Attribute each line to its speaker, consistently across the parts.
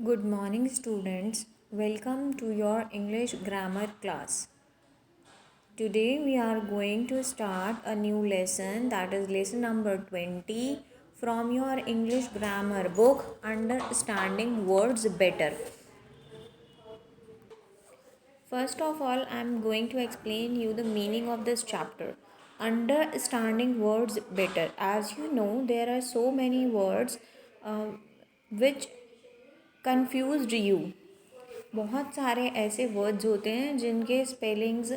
Speaker 1: Good morning, students. Welcome to your English grammar class. Today, we are going to start a new lesson, that is, lesson number 20 from your English grammar book, Understanding Words Better. First of all, I am going to explain you the meaning of this chapter. Understanding words better. As you know, there are so many words which confused you. बहुत सारे ऐसे words होते हैं जिनके spellings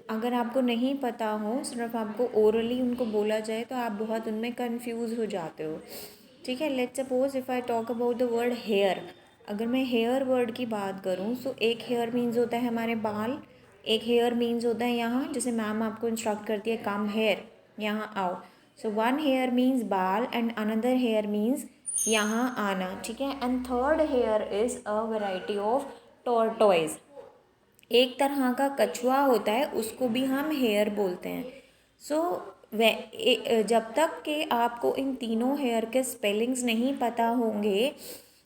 Speaker 1: अगर आपको नहीं पता हो, सिर्फ आपको ओरली उनको बोला जाए तो आप बहुत उनमें कंफ्यूज हो जाते हो. ठीक है. Let's suppose if I talk about the word hair. अगर मैं हेयर वर्ड की बात करूँ तो एक हेयर मीन्स होता है हमारे बाल, एक हेयर मीन्स होता है यहाँ, जैसे मैम आपको इंस्ट्रक्ट करती है कम हेयर, यहाँ आओ. सो वन हेयर मीन्स बाल एंड अनदर हेयर मीन्स यहाँ आना. ठीक है. And third here is a variety of tortoise. एक तरह का कछुआ होता है, उसको भी हम हेयर बोलते हैं. सो जब तक कि आपको इन तीनों हेयर के स्पेलिंग्स नहीं पता होंगे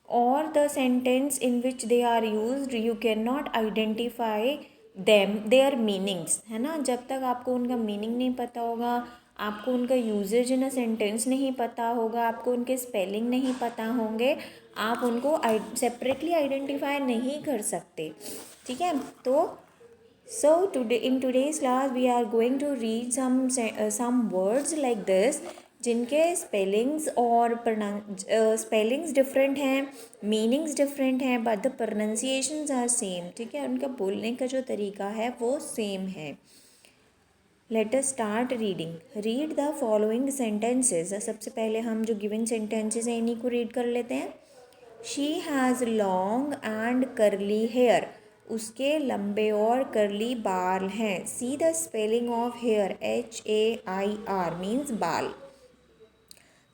Speaker 1: और the sentence in which they are used you can not identify them their meanings. है ना. जब तक आपको उनका मीनिंग नहीं पता होगा, आपको उनका यूजेज इन अ सेंटेंस नहीं पता होगा, आपको उनके स्पेलिंग नहीं पता होंगे, आप उनको सेपरेटली आइडेंटिफाई नहीं कर सकते. ठीक है. तो today in today's class we are going to read some words like this जिनके स्पेलिंग्स और स्पेलिंग्स डिफरेंट हैं, मीनिंग्स डिफरेंट हैं, but the pronunciations are same. ठीक है. उनका बोलने का जो तरीका है वो सेम है. Let us start reading. Read the following sentences. सबसे पहले हम जो गिवन सेंटेंसेस हैं इन्हीं को रीड कर लेते हैं. She has long and curly hair. उसके लंबे और करली बाल हैं. See the spelling of hair HAIR means बाल.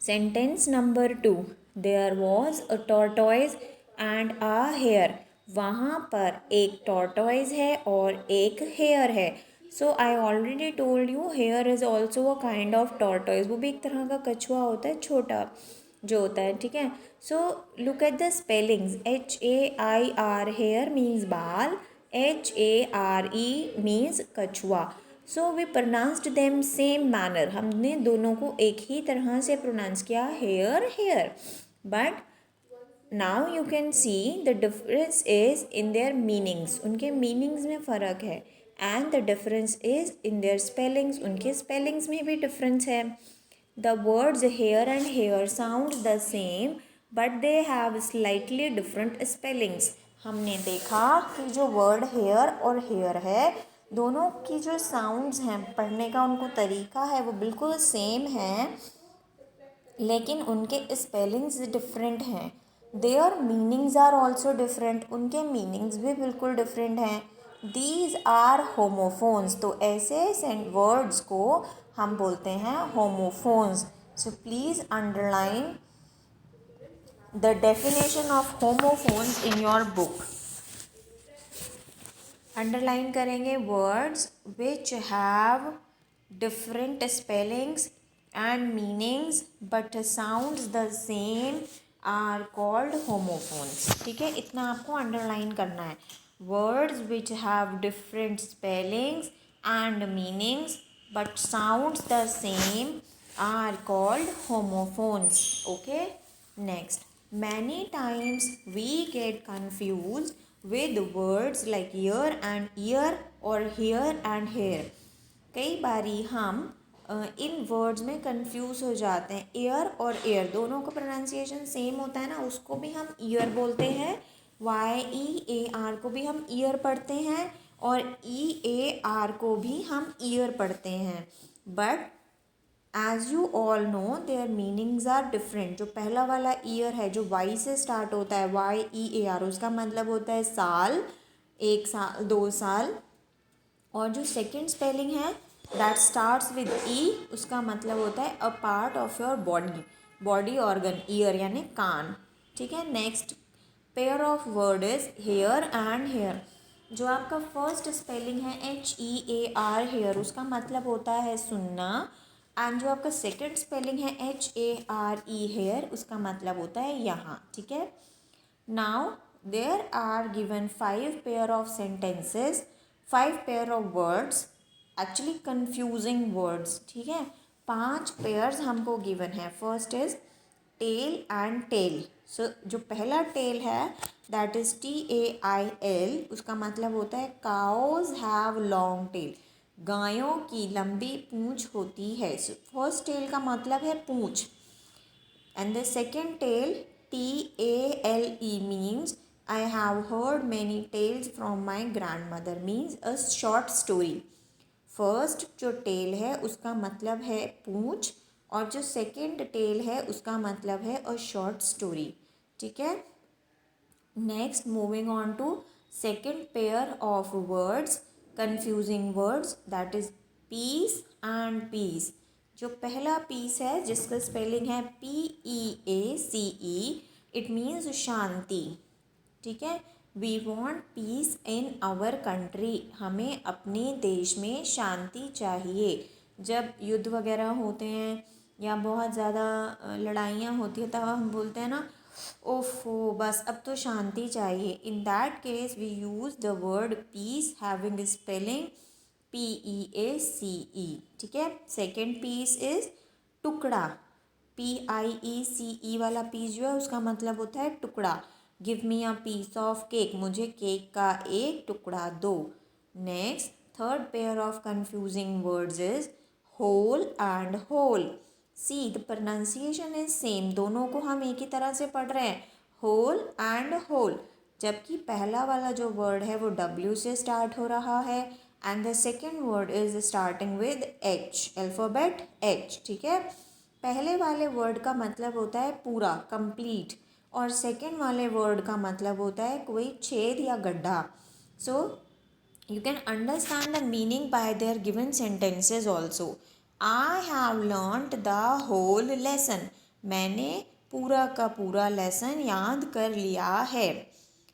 Speaker 1: Sentence number 2. There was a tortoise and a hare. वहाँ पर एक टॉर्टोइज है और एक हेयर है. So I already told you hare is also a kind of tortoise. वो भी एक तरह का कछुआ होता है, छोटा जो होता है. ठीक है. So look at the spellings. HAIR hair means बाल, HARE मीन्स कछुआ. So we pronounced them same manner. हमने दोनों को एक ही तरह से प्रोनाउंस किया, hair hair. But now you can see the difference is in their meanings. उनके मीनिंग्स में फ़र्क है. And the difference is in their spellings. उनके स्पेलिंग्स में भी डिफरेंस है. The words hair and hair sound the same but they have slightly different spellings. हमने देखा कि जो वर्ड हेयर और हेयर है, दोनों की जो साउंड्स हैं, पढ़ने का उनको तरीका है वो बिल्कुल सेम है, लेकिन उनके स्पेलिंग्स डिफरेंट हैं. Their meanings are also different. उनके मीनिंग्स भी बिल्कुल डिफरेंट हैं. These are homophones. तो ऐसे वर्ड्स को हम बोलते हैं homophones. So please underline the definition of homophones in your book. Underline करेंगे words which have different spellings and meanings but sounds the same are called homophones. ठीक है. इतना आपको अंडरलाइन करना है. words which have different spellings and meanings but sounds the same are called homophones. Okay. Next, many times we get confused with words like ear and ear or here and here. कई बारी हम इन words में confuse हो जाते हैं. Air और air दोनों का प्रोनाउंसिएशन सेम होता है ना, उसको भी हम ईयर बोलते हैं. YEAR को भी हम ईयर पढ़ते हैं और EAR को भी हम ईयर पढ़ते हैं. But as you all know their meanings are different. जो पहला वाला ईयर है जो Y से स्टार्ट होता है, YEAR, उसका मतलब होता है साल, 1 साल, 2 साल. और जो सेकेंड स्पेलिंग है दैट स्टार्ट्स विद ई, उसका मतलब होता है a part of your body organ, ear यानी कान. ठीक है. Next pair of word is hear and hare. जो आपका फर्स्ट स्पेलिंग है HEAR हेयर, उसका मतलब होता है सुनना. एंड जो आपका सेकेंड स्पेलिंग है HARE हेयर, उसका मतलब होता है यहाँ. ठीक है. Now there are given 5 pair of sentences, 5 pair of words, actually confusing words. ठीक है, 5 पेयर्स हमको गिवन है. First is tale and tail. So जो पहला टेल है दैट इज TAIL, उसका मतलब होता है काउज हैव लॉन्ग टेल, गायों की लंबी पूंछ होती है. फर्स्ट टेल का मतलब है पूंछ. And the second tale, TALE, means I have heard many tales from my grandmother, means a short story. First जो टेल है उसका मतलब है पूंछ, और जो सेकंड टेल है उसका मतलब है अ शॉर्ट स्टोरी. ठीक है. Next moving on to second pair of words, confusing words, that is peace and piece. जो पहला पीस है जिसका स्पेलिंग है PEACE, इट मीन्स शांति. ठीक है. We want peace in our country, हमें अपने देश में शांति चाहिए. जब युद्ध वगैरह होते हैं या बहुत ज़्यादा लड़ाइयाँ होती हैं तब हम बोलते हैं ना, ओफो बस अब तो शांति चाहिए. In that case we use the word peace having spelling PEACE. ठीक है. सेकेंड पीस इज टुकड़ा. PIECE वाला पीस जो है उसका मतलब होता है टुकड़ा. Give me a piece of cake, मुझे केक का एक टुकड़ा दो. Next third pair of confusing words is hole and whole. See the pronunciation is same, दोनों को हम एक ही तरह से पढ़ रहे हैं, होल एंड होल. जबकि पहला वाला जो वर्ड है वो W से स्टार्ट हो रहा है and the second word is starting with H, alphabet H. ठीक है. पहले वाले वर्ड का मतलब होता है पूरा, कंप्लीट, और सेकेंड वाले वर्ड का मतलब होता है कोई छेद या गड्ढा. सो you can understand the meaning by their given sentences also. I have learnt the whole lesson, मैंने पूरा का पूरा लेसन याद कर लिया है.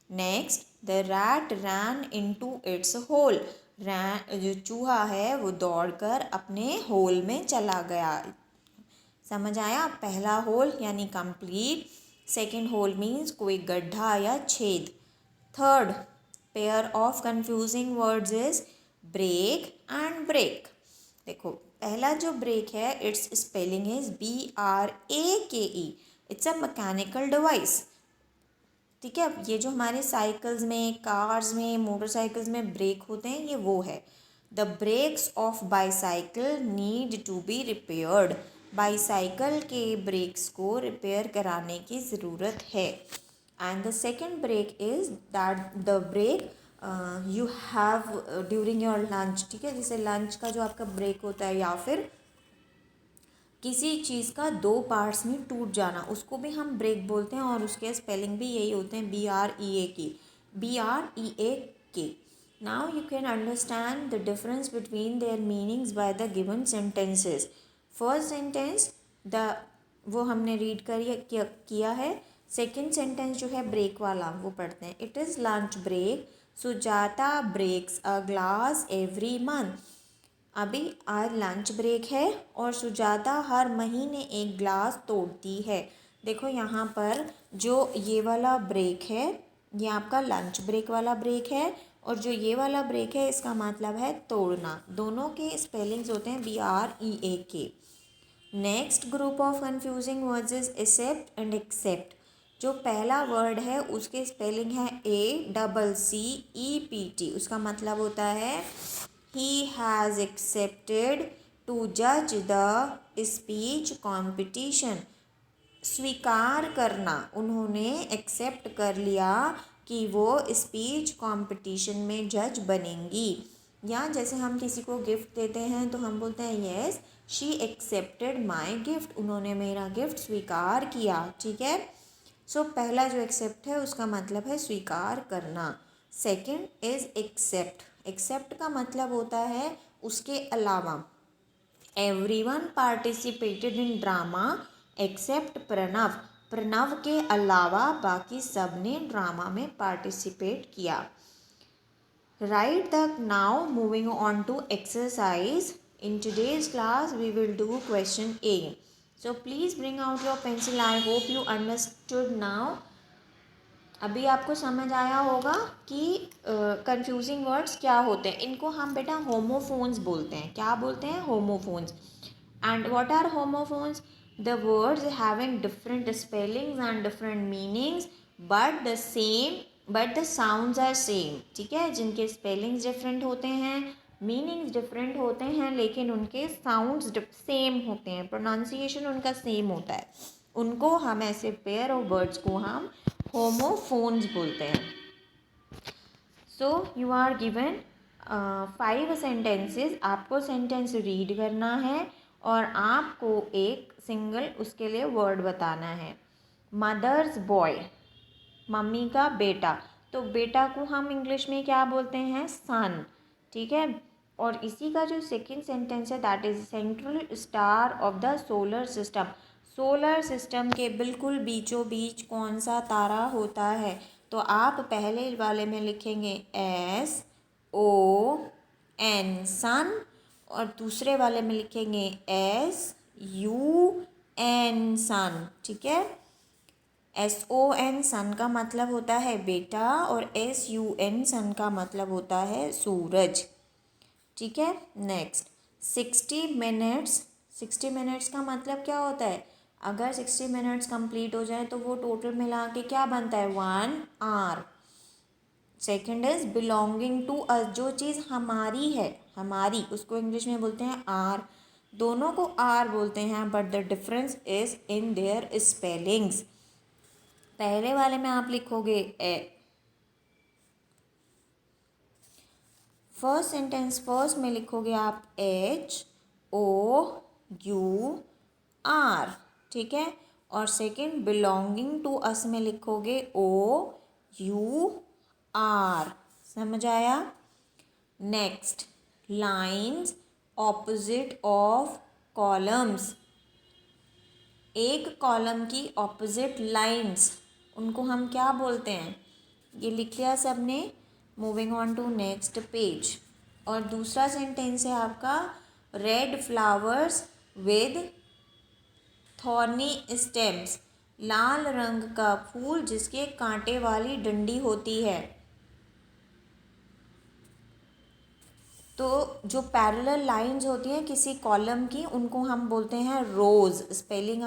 Speaker 1: Next the rat ran into its hole. जो चूहा है वो दौड़कर अपने होल में चला गया. समझ आया. पहला होल यानी कंप्लीट, सेकेंड होल मीन्स कोई गड्ढा या छेद. Third pair of confusing words is brake and break. देखो पहला जो ब्रेक है its spelling is BRAKE. It's a mechanical device. ठीक है. ये जो हमारे साइकिल्स में, कार्स में, मोटरसाइकिल्स में ब्रेक होते हैं ये वो है. The brakes of bicycle need to be repaired. Bicycle के ब्रेक्स को रिपेयर कराने की ज़रूरत है. And the second break is that the break you have during your lunch. ठीक है. जैसे लंच का जो आपका ब्रेक होता है या फिर किसी चीज़ का 2 पार्ट्स में टूट जाना, उसको भी हम ब्रेक बोलते हैं और उसके स्पेलिंग भी यही होते हैं BREAK. Now you can understand the difference between their meanings by the given sentences. First sentence वो हमने रीड किया है. सेकेंड सेंटेंस जो है ब्रेक वाला वो पढ़ते हैं. It is lunch break, Sujata breaks a glass every month. अभी आज लंच ब्रेक है और सुजाता हर महीने एक ग्लास तोड़ती है. देखो यहाँ पर जो ये वाला ब्रेक है ये आपका लंच ब्रेक वाला ब्रेक है, और जो ये वाला ब्रेक है इसका मतलब है तोड़ना. दोनों के स्पेलिंग्स होते हैं BREAK. Next group of confusing words is accept and except. जो पहला वर्ड है उसके स्पेलिंग है ACCEPT. उसका मतलब होता है He has accepted to judge the speech competition. स्वीकार करना, उन्होंने एक्सेप्ट कर लिया कि वो स्पीच कंपटीशन में जज बनेंगी. या जैसे हम किसी को गिफ्ट देते हैं तो हम बोलते हैं yes she accepted my gift. उन्होंने मेरा गिफ्ट स्वीकार किया. ठीक है. सो पहला जो एक्सेप्ट है उसका मतलब है स्वीकार करना. Second is accept. एक्सेप्ट का मतलब होता है उसके अलावा. Everyone participated in drama except Pranav. Pranav के अलावा बाकी सब ने ड्रामा में पार्टिसिपेट किया. Right the now moving on to exercise. In today's class we will do question A. So please bring out your pencil. I hope you understood now. अभी आपको समझ आया होगा कि कंफ्यूजिंग वर्ड्स क्या होते हैं। इनको हम बेटा होमोफोन्स बोलते हैं। क्या बोलते हैं? Homophones. And what are homophones? The words having different spellings and different meanings but the sounds are same. ठीक है, जिनके स्पेलिंग्स डिफरेंट होते हैं, मीनिंग्स डिफरेंट होते हैं, लेकिन उनके साउंड्स सेम होते हैं, प्रोनाउंसिएशन उनका सेम होता है। उनको हम ऐसे पेयर ऑफ वर्ड्स को हम होमोफोन्स बोलते हैं। So you are given 5 sentences. आपको सेंटेंस रीड करना है और आपको एक सिंगल उसके लिए वर्ड बताना है। मदर्स बॉय, मम्मी का बेटा। तो बेटा को हम इंग्लिश में क्या बोलते हैं? सन। ठीक है। और इसी का जो सेकंड सेंटेंस है that is central star of the solar system. Solar system के बिल्कुल बीचों बीच कौन सा तारा होता है? तो आप पहले वाले में लिखेंगे SON सन, और दूसरे वाले में लिखेंगे SUN सन। ठीक है। SON सन का मतलब होता है बेटा और SUN सन का मतलब होता है सूरज। ठीक है। Next 60 minutes. 60 मिनट्स का मतलब क्या होता है? अगर 60 मिनट्स कंप्लीट हो जाए तो वो टोटल मिला के क्या बनता है? 1 hour. Second is belonging to us. जो चीज़ हमारी है, हमारी, उसको इंग्लिश में बोलते हैं आर। दोनों को आर बोलते हैं but the difference is in their spellings. पहले वाले में आप लिखोगे फर्स्ट सेंटेंस, फर्स्ट में लिखोगे आप HOUR। ठीक है। और सेकंड बिलोंगिंग टू अस में लिखोगे OUR। समझ आया? Next lines opposite of columns. एक कॉलम की ऑपोजिट लाइन्स, उनको हम क्या बोलते हैं? ये लिख लिया सबने। Moving on to next page. और दूसरा सेंटेंस है आपका red flowers with thorny stems. लाल रंग का फूल जिसके कांटे वाली डंडी होती है। तो जो पैरेलल लाइंस होती हैं किसी कॉलम की, उनको हम बोलते हैं रोज। Spelling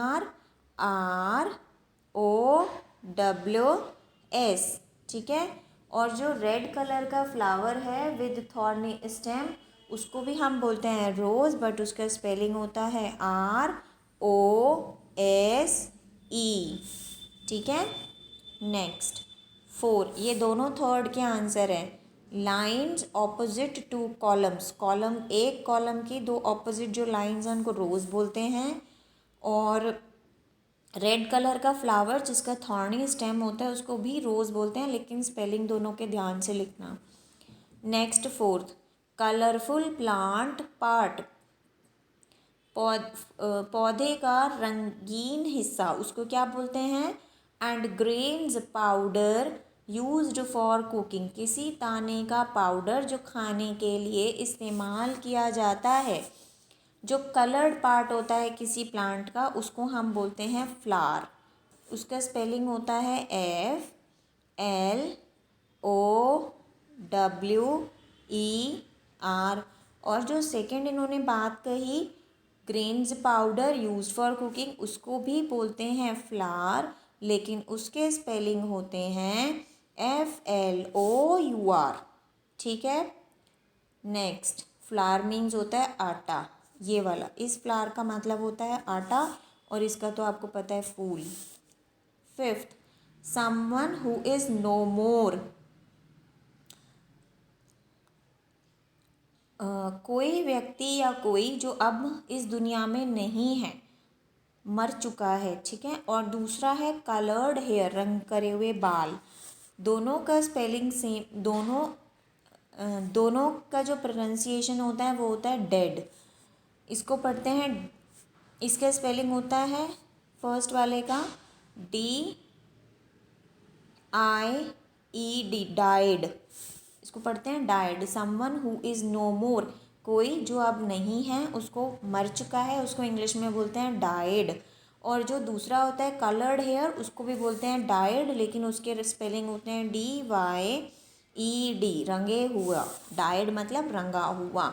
Speaker 1: ROWS। ठीक है। और जो रेड कलर का फ्लावर है विद थॉर्नी स्टेम, उसको भी हम बोलते हैं रोज, बट उसका स्पेलिंग होता है ROSE। ठीक है। नेक्स्ट 4, ये दोनों थर्ड के आंसर हैं। Lines opposite two columns. Column, एक कॉलम की दो ऑपोजिट जो लाइन्स हैं उनको रोज बोलते हैं। और रेड कलर का फ्लावर जिसका थॉर्नी स्टेम होता है उसको भी रोज बोलते हैं, लेकिन स्पेलिंग दोनों के ध्यान से लिखना। Next 4, colourful plant part. पौधे का रंगीन हिस्सा, उसको क्या बोलते हैं? And grains powder used for cooking. किसी दाने का पाउडर जो खाने के लिए इस्तेमाल किया जाता है। जो कलर्ड पार्ट होता है किसी प्लांट का, उसको हम बोलते हैं फ्लावर। उसका स्पेलिंग होता है FLOWER। और जो सेकंड इन्होंने बात कही, grains powder use for cooking, उसको भी बोलते हैं फ्लावर, लेकिन उसके स्पेलिंग होते हैं FLOUR। ठीक है। नेक्स्ट फ्लावर मीन्स होता है आटा। ये वाला, इस फ्लावर का मतलब होता है आटा, और इसका तो आपको पता है फूल। 5th, someone who is no more. कोई व्यक्ति या कोई जो अब इस दुनिया में नहीं है, मर चुका है। ठीक है। और दूसरा है कलर्ड हेयर, रंग करे हुए बाल। दोनों का स्पेलिंग सेम, दोनों का जो प्रोनाउंसिएशन होता है वो होता है डेड। इसको पढ़ते हैं, इसका स्पेलिंग होता है फर्स्ट वाले का DIED, डाइड। इसको पढ़ते हैं died. Someone who is no more, कोई जो अब नहीं है, उसको मर चुका है, उसको इंग्लिश में बोलते हैं डाइड। और जो दूसरा होता है कलर्ड हेयर, उसको भी बोलते हैं डाइड, लेकिन उसके स्पेलिंग होते हैं DYED, रंगे हुआ। डाइड मतलब रंगा हुआ।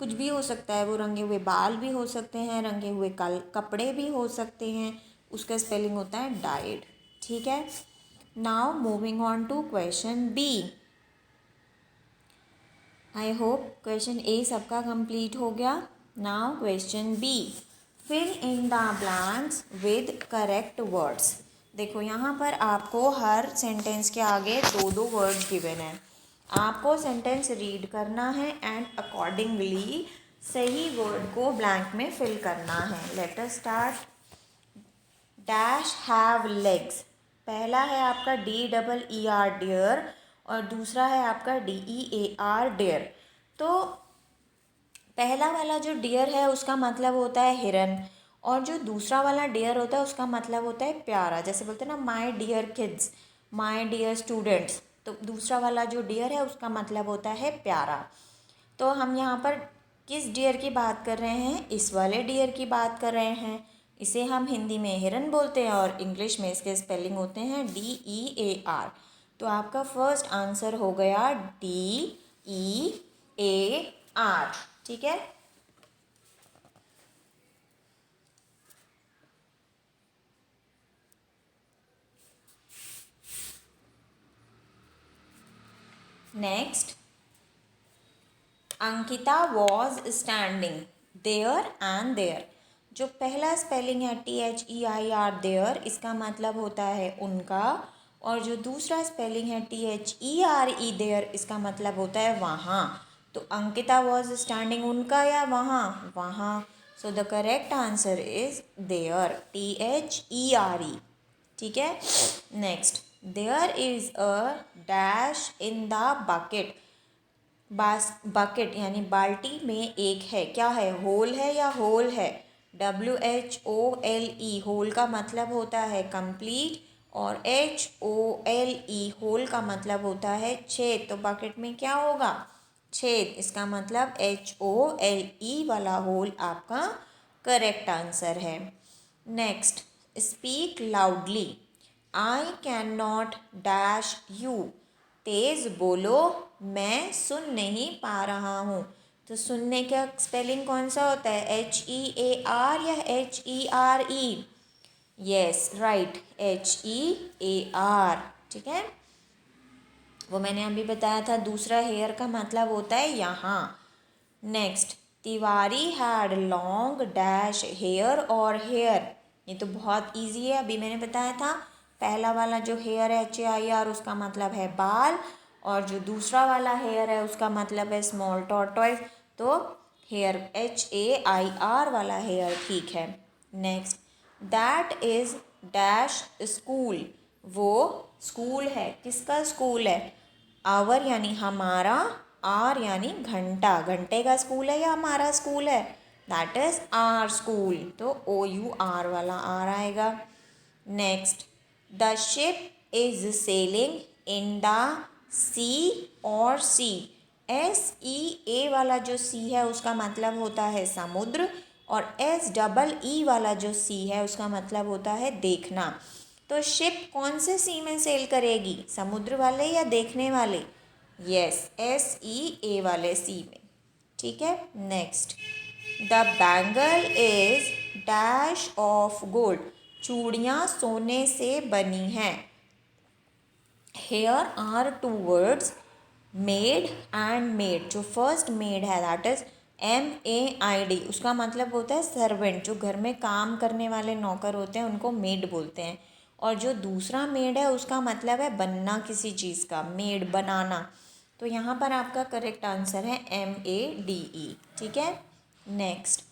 Speaker 1: कुछ भी हो सकता है, वो रंगे हुए बाल भी हो सकते हैं, रंगे हुए कपड़े भी हो सकते हैं, उसका स्पेलिंग होता है डाइड। ठीक है। Now moving on to question B. I hope question A सबका कंप्लीट हो गया। Now question B, fill in the blanks with correct words. देखो यहाँ पर आपको हर सेंटेंस के आगे दो दो वर्ड्स गिवन है, आपको सेंटेंस रीड करना है एंड अकॉर्डिंगली सही वर्ड को ब्लैंक में फिल करना है। Let us start. Dash have legs, पहला है आपका DEER डियर, और दूसरा है आपका DEAR डेयर। तो पहला वाला जो डियर है उसका मतलब होता है हिरन, और जो दूसरा वाला डियर होता है उसका मतलब होता है प्यारा। जैसे बोलते हैं ना, my dear kids, my dear students, तो दूसरा वाला जो डियर है उसका मतलब होता है प्यारा। तो हम यहाँ पर किस डियर की बात कर रहे हैं? इस वाले डियर की बात कर रहे हैं। इसे हम हिंदी में हिरन बोलते हैं और इंग्लिश में इसके स्पेलिंग होते हैं DEAR। तो आपका फर्स्ट आंसर हो गया DEAR। ठीक है। Next, Ankita was standing there and there. जो पहला स्पेलिंग है THEIR देयर, इसका मतलब होता है उनका, और जो दूसरा स्पेलिंग है THERE देयर, इसका मतलब होता है वहाँ। तो अंकिता वॉज स्टैंडिंग उनका या वहाँ? वहाँ। So the correct answer is there, THERE। ठीक है। Next, there is a dash in the bucket. Bucket यानी बाल्टी में एक है, क्या है? होल है या होल है? WHOLE, होल का मतलब होता है कंप्लीट, और HOLE, होल का मतलब होता है छेद। तो बकेट में क्या होगा? छेद। इसका मतलब HOLE वाला होल आपका करेक्ट आंसर है। Next, speak loudly. I can not dash you, तेज बोलो, मैं सुन नहीं पा रहा हूँ। तो सुनने का स्पेलिंग कौन सा होता है? HEAR या HERE? Yes, right, HEAR। ठीक है, वो मैंने अभी बताया था। दूसरा हेयर का मतलब होता है यहाँ। Next, Tiwari had long dash hair और हेयर। ये तो बहुत इजी है, अभी मैंने बताया था। पहला वाला जो हेयर है HAIR, उसका मतलब है बाल, और जो दूसरा वाला हेयर है उसका मतलब है स्मॉल टॉर्टॉइस। तो हेयर HAIR वाला हेयर ठीक है। Next, that is dash school, वो स्कूल है। किसका स्कूल है? आवर यानी हमारा, आर यानी घंटा, घंटे का स्कूल है या हमारा स्कूल है? That is our school. तो OUR वाला आर आएगा। Next, the ship is sailing in the sea और सी। SEA वाला जो सी है उसका मतलब होता है समुद्र, और SEE वाला जो सी है उसका मतलब होता है देखना। तो शिप कौन से सी में सेल करेगी? समुद्र वाले या देखने वाले? यस, SEA वाले सी में। ठीक है। Next, the bangle is dash of gold, चूड़ियाँ सोने से बनी हैं। Here are two words, made and made. जो फर्स्ट मेड है दैट इज MAID, उसका मतलब होता है सर्वेंट। जो घर में काम करने वाले नौकर होते हैं उनको मेड बोलते हैं। और जो दूसरा मेड है उसका मतलब है बनना किसी चीज़ का, मेड बनाना। तो यहाँ पर आपका करेक्ट आंसर है MADE। ठीक है। Next,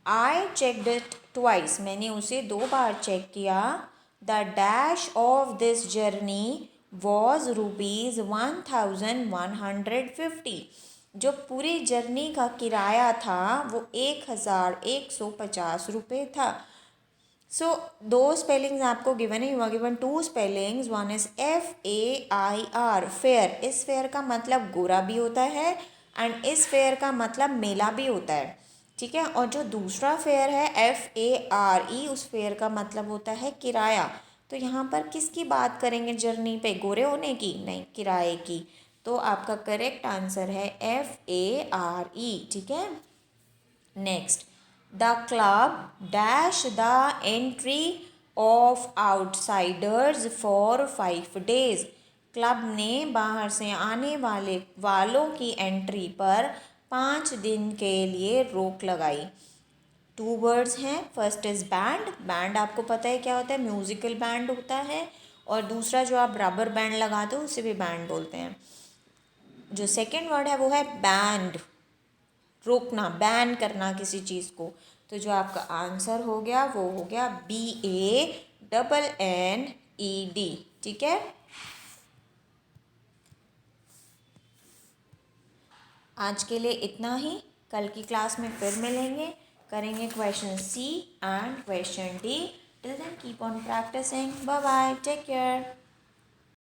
Speaker 1: I checked it twice, मैंने उसे 2 बार चेक किया। The dash of this journey was ₹1150। जो पूरी जर्नी का किराया था वो 1150 था। सो दो स्पेलिंग्स आपको गिवन है, you are given 2 spellings. One is FAIR, fair. इस फेयर का मतलब गोरा भी होता है, एंड इस फेयर का मतलब मेला भी होता है। ठीक है। और जो दूसरा फेयर है FARE, उस फेयर का मतलब होता है किराया। तो यहाँ पर किसकी बात करेंगे जर्नी पे, गोरे होने की? नहीं, किराए की। तो आपका करेक्ट आंसर है FARE, ठीक है। Next, the club dash the entry of outsiders for 5 days। Club ने बाहर से आने वालों की एंट्री पर 5 दिन के लिए रोक लगाई। 2 वर्ड्स हैं। First is band. बैंड आपको पता है क्या होता है, म्यूजिकल बैंड होता है। और दूसरा जो आप रबर बैंड लगाते हो उसे भी बैंड बोलते हैं। जो सेकेंड वर्ड है वो है बैंड, रोकना, बैन करना किसी चीज़ को। तो जो आपका आंसर हो गया वो हो गया BANNED, ठीक है। आज के लिए इतना ही। कल की क्लास में फिर मिलेंगे, करेंगे question C and question D। Till then keep on practising. Bye bye, take care.